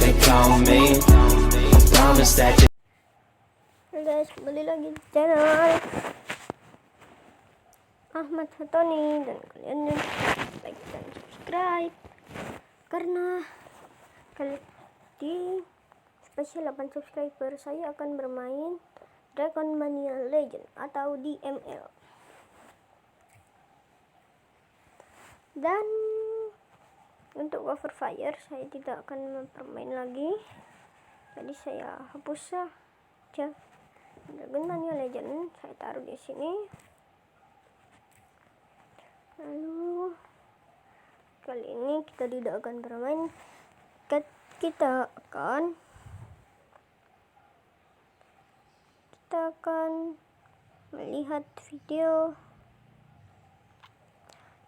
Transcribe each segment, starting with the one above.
they call me. Promise that you. Hey guys, kembali lagi di channel Ahmad Fatoni, dan kalian like dan subscribe karena kali di spesial 8 subscriber saya akan bermain Dragon Mania Legend atau DML. Dan untuk Wafer Fire saya tidak akan bermain lagi, jadi saya hapus saja Dragon Mania Legend, saya taruh di sini. Lalu kali ini kita tidak akan bermain, kita akan melihat video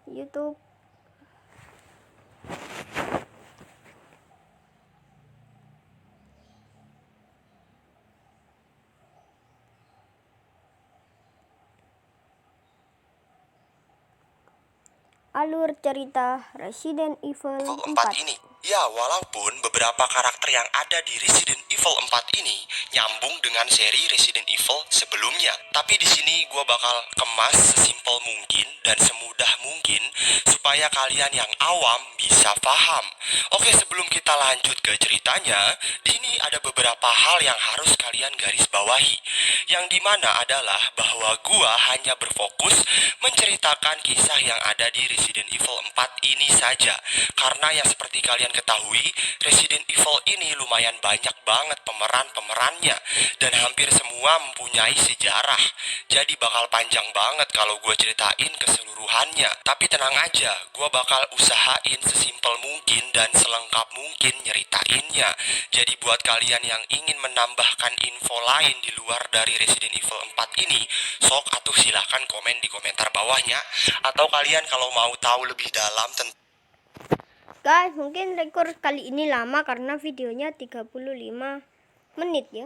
YouTube alur cerita Resident Evil 4 ini. Ya, walaupun beberapa karakter yang ada di Resident Evil 4 ini nyambung dengan seri Resident Evil sebelumnya, tapi di sini gue bakal kemas sesimpel mungkin dan semudah mungkin supaya kalian yang awam bisa paham. Oke, sebelum kita lanjut ke ceritanya, di sini ada beberapa hal yang harus kalian garis bawahi, yang dimana adalah bahwa gue hanya berfokus menceritakan kisah yang ada di Resident Evil 4 ini saja, karena yang seperti kalian ketahui, Resident Evil ini lumayan banyak banget pemerannya dan hampir semua mempunyai sejarah. Jadi bakal panjang banget kalau gue ceritain keseluruhannya. Tapi tenang aja, gue bakal usahain sesimpel mungkin dan selengkap mungkin nyeritainnya. Jadi buat kalian yang ingin menambahkan info lain di luar dari Resident Evil 4 ini, sok atuh silahkan komen di komentar bawahnya. Atau kalian kalau mau tahu lebih dalam tentang guys, mungkin rekor kali ini lama karena videonya 35 menit ya.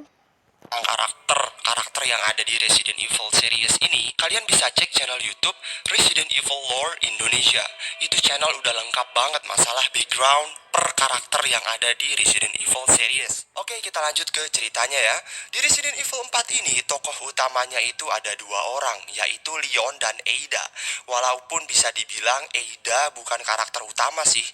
karakter yang ada di Resident Evil series ini, kalian bisa cek channel YouTube Resident Evil Lore Indonesia. Itu channel udah lengkap banget masalah background per karakter yang ada di Resident Evil series. Oke, kita lanjut ke ceritanya ya. Di Resident Evil 4 ini, tokoh utamanya itu ada dua orang, yaitu Leon dan Ada. Walaupun bisa dibilang Ada bukan karakter utama sih.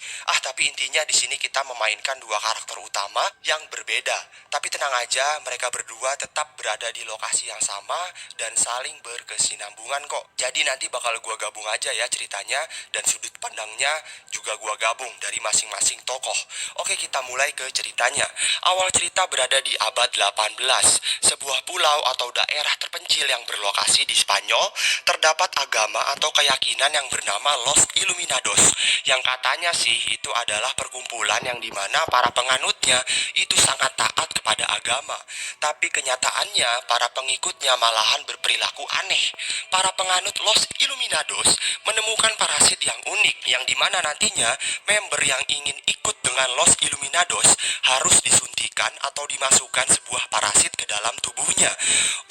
Tapi intinya di sini kita memainkan dua karakter utama yang berbeda. Tapi tenang aja, mereka berdua tetap berada di lokasi yang sama dan saling berkesinambungan kok. Jadi nanti bakal gua gabung aja ya ceritanya, dan sudut pandangnya juga gua gabung dari masing-masing tokoh. Oke, kita mulai ke ceritanya. Awal cerita berada di abad 18. Sebuah pulau atau daerah terpencil yang berlokasi di Spanyol, terdapat agama atau keyakinan yang bernama Los Iluminados, yang katanya sih itu adalah perkumpulan yang dimana para penganutnya itu sangat taat kepada agama. Tapi kenyataannya para pengikutnya malahan berperilaku aneh. Para penganut Los Iluminados menemukan parasit yang unik, yang dimana nantinya member yang ingin ikut dengan Los Iluminados harus disuntikan atau dimasukkan sebuah parasit ke dalam tubuhnya.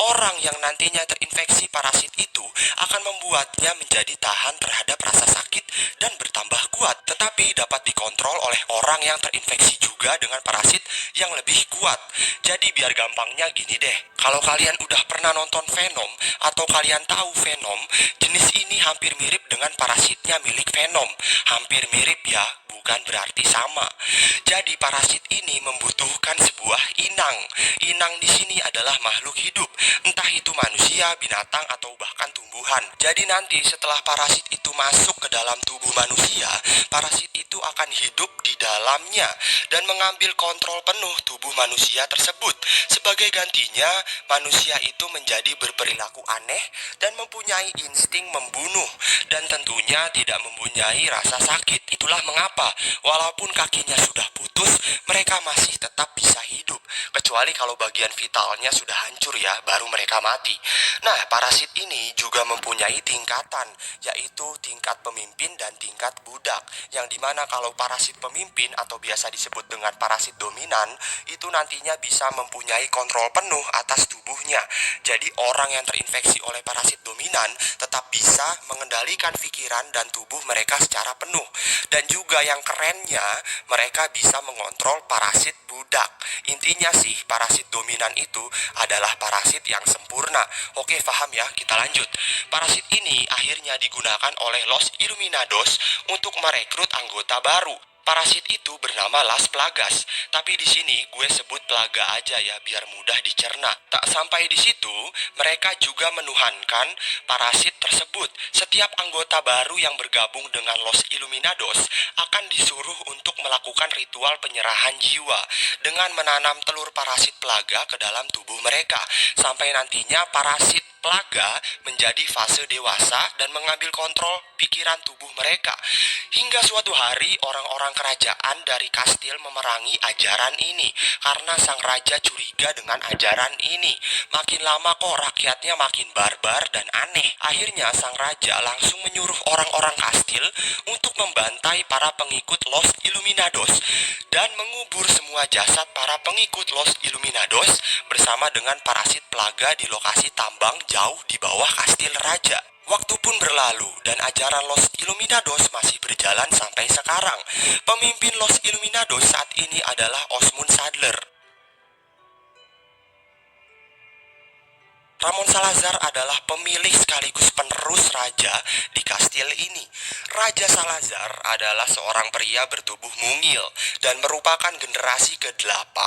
Orang yang nantinya terinfeksi parasit itu akan membuatnya menjadi tahan terhadap rasa sakit dan bertambah kuat, tetapi dapat dikontrol oleh orang yang terinfeksi juga dengan parasit yang lebih kuat. Jadi biar gampangnya gini deh, kalau kalian udah pernah nonton Venom atau kalian tahu Venom, jenis ini hampir mirip dengan parasitnya milik Venom. Hampir mirip ya, bukan berarti sama. Jadi parasit ini membutuhkan sebuah inang. Inang di sini adalah makhluk hidup, entah itu manusia, binatang, atau bahkan tumbuhan. Jadi nanti setelah parasit itu masuk ke dalam tubuh manusia, parasit itu akan hidup di dalamnya dan mengambil kontrol penuh tubuh manusia tersebut. Sebagai gantinya, manusia itu menjadi berperilaku aneh dan mempunyai insting membunuh, dan tentunya tidak mempunyai rasa sakit. Itulah mengapa walaupun kakinya sudah putus, mereka masih tetap bisa hidup. Kecuali kalau bagian vitalnya sudah hancur ya, baru mereka mati. Nah, parasit ini juga mempunyai tingkatan, yaitu tingkat pemimpin dan tingkat budak. Yang dimana kalau parasit pemimpin atau biasa disebut dengan parasit dominan, itu nantinya bisa mempunyai kontrol penuh atas tubuhnya. Jadi orang yang terinfeksi oleh parasit dominan tetap bisa mengendalikan pikiran dan tubuh mereka secara penuh. Dan juga yang kerennya, mereka bisa mengontrol mengontrol parasit budak. Intinya sih, parasit dominan itu adalah parasit yang sempurna. Oke, paham ya? Kita lanjut. Parasit ini akhirnya digunakan oleh Los Illuminados untuk merekrut anggota baru. Parasit itu bernama Las Plagas, tapi di sini gue sebut Plaga aja ya biar mudah dicerna. Tak sampai di situ, mereka juga menuhankan parasit tersebut. Setiap anggota baru yang bergabung dengan Los Illuminados akan disuruh untuk melakukan ritual penyerahan jiwa dengan menanam telur parasit Plaga ke dalam tubuh mereka, sampai nantinya parasit Plaga menjadi fase dewasa dan mengambil kontrol pikiran tubuh mereka. Hingga suatu hari orang-orang kerajaan dari kastil memerangi ajaran ini karena sang raja curiga dengan ajaran ini. Makin lama kok rakyatnya makin barbar dan aneh. Akhirnya sang raja langsung menyuruh orang-orang kastil untuk membantai para pengikut Los Illuminados dan mengubur semua jasad para pengikut Los Illuminados bersama dengan parasit Plaga di lokasi tambang jauh di bawah kastil raja. Waktu pun berlalu dan ajaran Los Illuminados masih berjalan sampai sekarang. Pemimpin Los Illuminados saat ini adalah Osmund Saddler. Ramon Salazar adalah pemilik sekaligus penerus raja di kastil ini. Raja Salazar adalah seorang pria bertubuh mungil dan merupakan generasi ke-8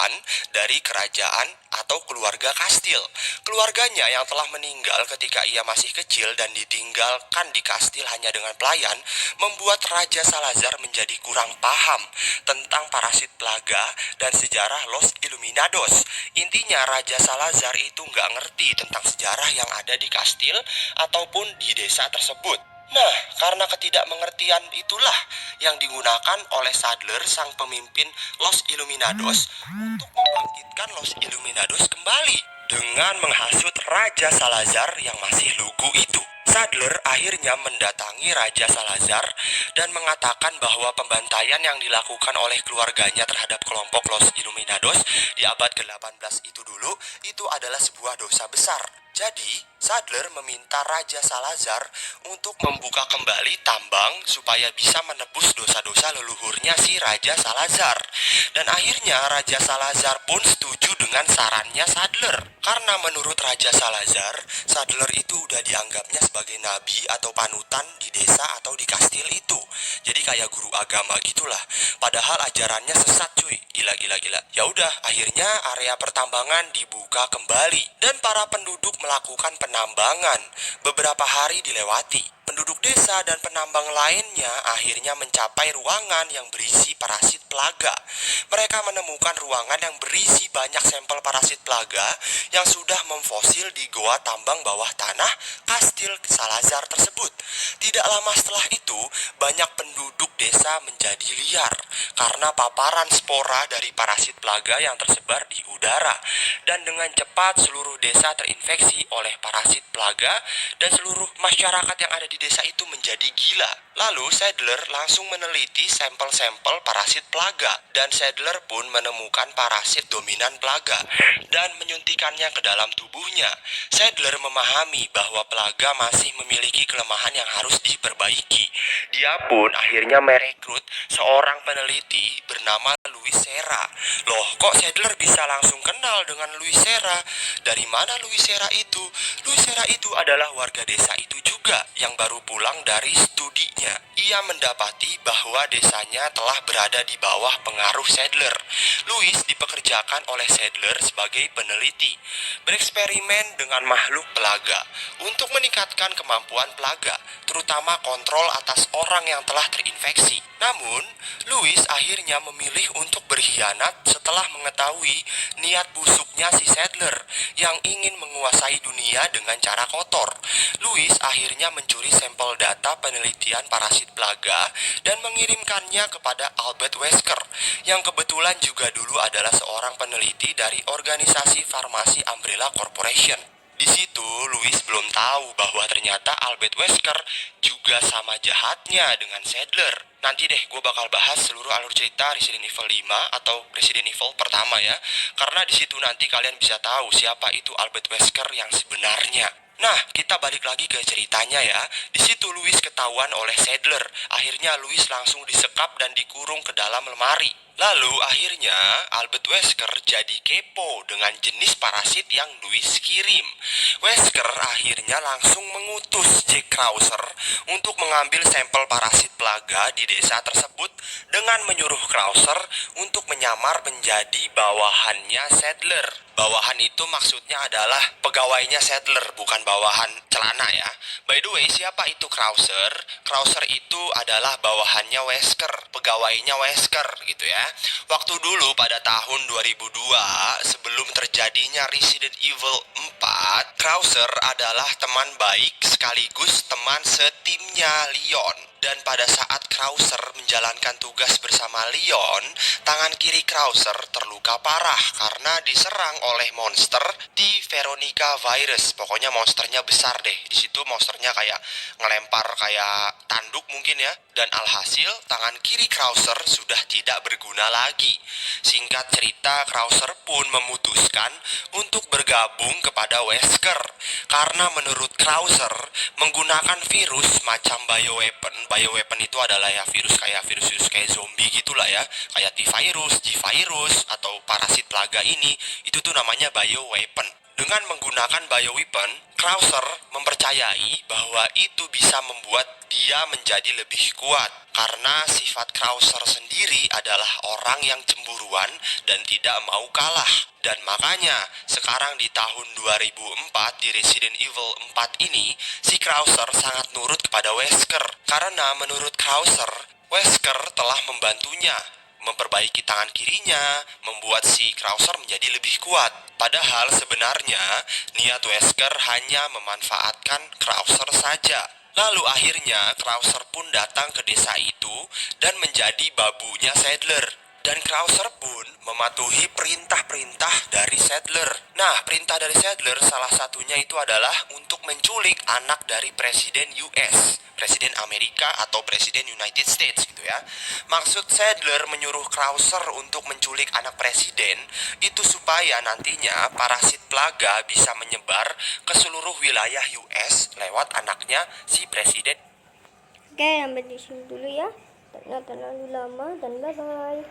dari kerajaan atau keluarga kastil. Keluarganya yang telah meninggal ketika ia masih kecil dan ditinggalkan di kastil hanya dengan pelayan, membuat Raja Salazar menjadi kurang paham tentang parasit Plaga dan sejarah Los Illuminados. Intinya Raja Salazar itu nggak ngerti tentang sejarah yang ada di kastil ataupun di desa tersebut. Nah, karena ketidakmengertian itulah yang digunakan oleh Saddler, sang pemimpin Los Illuminados, untuk membangkitkan Los Illuminados kembali dengan menghasut Raja Salazar yang masih lugu itu. Saddler akhirnya mendatangi Raja Salazar dan mengatakan bahwa pembantaian yang dilakukan oleh keluarganya terhadap kelompok Los Illuminados di abad ke-18 itu dulu, itu adalah sebuah dosa besar. Jadi, Saddler meminta Raja Salazar untuk membuka kembali tambang supaya bisa menebus dosa-dosa leluhurnya si Raja Salazar. Dan akhirnya Raja Salazar pun setuju dengan sarannya Saddler. Karena menurut Raja Salazar, Saddler itu udah dianggapnya sebagai nabi atau panutan di desa atau di kastil itu. Jadi kayak guru agama gitulah. Padahal ajarannya sesat cuy. Gila. Ya udah, akhirnya area pertambangan dibuka kembali dan para penduduk melakukan penambangan. Beberapa hari dilewati. Penduduk desa dan penambang lainnya akhirnya mencapai ruangan yang berisi parasit Plaga. Mereka menemukan ruangan yang berisi banyak sampel parasit Plaga yang sudah memfosil di goa tambang bawah tanah kastil Salazar tersebut. Tidak lama setelah itu, banyak penduduk desa menjadi liar karena paparan spora dari parasit Plaga yang tersebar di udara. Dan dengan cepat seluruh desa terinfeksi oleh parasit Plaga dan seluruh masyarakat yang ada di desa itu menjadi gila. Lalu Saddler langsung meneliti sampel-sampel parasit Plaga dan Saddler pun menemukan parasit dominan Plaga dan menyuntikannya ke dalam tubuhnya. Saddler memahami bahwa Plaga masih memiliki kelemahan yang harus diperbaiki. Dia pun akhirnya merekrut seorang peneliti bernama Louis Serra. Loh, kok Saddler bisa langsung kenal dengan Louis Serra? Dari mana Louis Serra itu? Louis Serra itu adalah warga desa itu juga yang baru pulang dari studinya. Ia mendapati bahwa desanya telah berada di bawah pengaruh Saddler. Louis dipekerjakan oleh Saddler sebagai peneliti, bereksperimen dengan makhluk Plaga untuk meningkatkan kemampuan Plaga, terutama kontrol atas orang yang telah terinfeksi. Namun, Louis akhirnya memilih untuk berkhianat setelah mengetahui niat busuknya si Saddler yang ingin menguasai dunia dengan cara kotor. Louis akhirnya mencuri sampel data penelitian parasit Plaga dan mengirimkannya kepada Albert Wesker yang kebetulan juga dulu adalah seorang peneliti dari organisasi farmasi Umbrella Corporation. Di situ, Louis belum tahu bahwa ternyata Albert Wesker juga sama jahatnya dengan Saddler. Nanti deh gue bakal bahas seluruh alur cerita Resident Evil 5 atau Resident Evil pertama ya. Karena di situ nanti kalian bisa tahu siapa itu Albert Wesker yang sebenarnya. Nah, kita balik lagi ke ceritanya ya. Di situ Louis ketahuan oleh Saddler. Akhirnya Louis langsung disekap dan dikurung ke dalam lemari. Lalu akhirnya Albert Wesker jadi kepo dengan jenis parasit yang Louis kirim. Wesker akhirnya langsung mengutus Jack Krauser untuk mengambil sampel parasit plaga di desa tersebut dengan menyuruh Krauser untuk menyamar menjadi bawahannya Sadler. Bawahan itu maksudnya adalah pegawainya Sadler, bukan bawahan celana ya. By the way, siapa itu Krauser? Krauser itu adalah bawahannya Wesker, pegawainya Wesker gitu ya. Waktu dulu pada tahun 2002, sebelum terjadinya Resident Evil 4, Krauser adalah teman baik sekaligus teman setimnya Leon. Dan pada saat Krauser menjalankan tugas bersama Leon, tangan kiri Krauser terluka parah karena diserang oleh monster di Veronica virus. Pokoknya monsternya besar deh. Di situ monsternya kayak ngelempar kayak tanduk mungkin ya. Dan alhasil tangan kiri Krauser sudah tidak berguna lagi. Singkat cerita, Krauser pun memutuskan untuk bergabung kepada Wesker. Karena menurut Krauser, menggunakan virus macam bioweapon. Bioweapon itu adalah ya virus kayak zombie gitulah ya. Kayak T-virus, G-virus, atau parasit plaga ini, itu tuh namanya bioweapon. Dengan menggunakan bioweapon, Krauser mempercayai bahwa itu bisa membuat dia menjadi lebih kuat. Karena sifat Krauser sendiri adalah orang yang cemburuan dan tidak mau kalah. Dan makanya sekarang di tahun 2004 di Resident Evil 4 ini, si Krauser sangat nurut kepada Wesker. Karena menurut Krauser, Wesker telah membantunya memperbaiki tangan kirinya, membuat si Krauser menjadi lebih kuat. Padahal sebenarnya niat Wesker hanya memanfaatkan Krauser saja. Lalu akhirnya Krauser pun datang ke desa itu dan menjadi babunya Sadler. Dan Krauser pun mematuhi perintah-perintah dari Sadler. Nah, perintah dari Sadler salah satunya itu adalah untuk menculik anak dari Presiden US, Presiden Amerika atau Presiden United States gitu ya. Maksud Sadler menyuruh Krauser untuk menculik anak presiden itu supaya nantinya parasit plaga bisa menyebar ke seluruh wilayah US lewat anaknya si presiden. Oke, sampai di sini dulu ya. Tak terlalu lama dan bye-bye.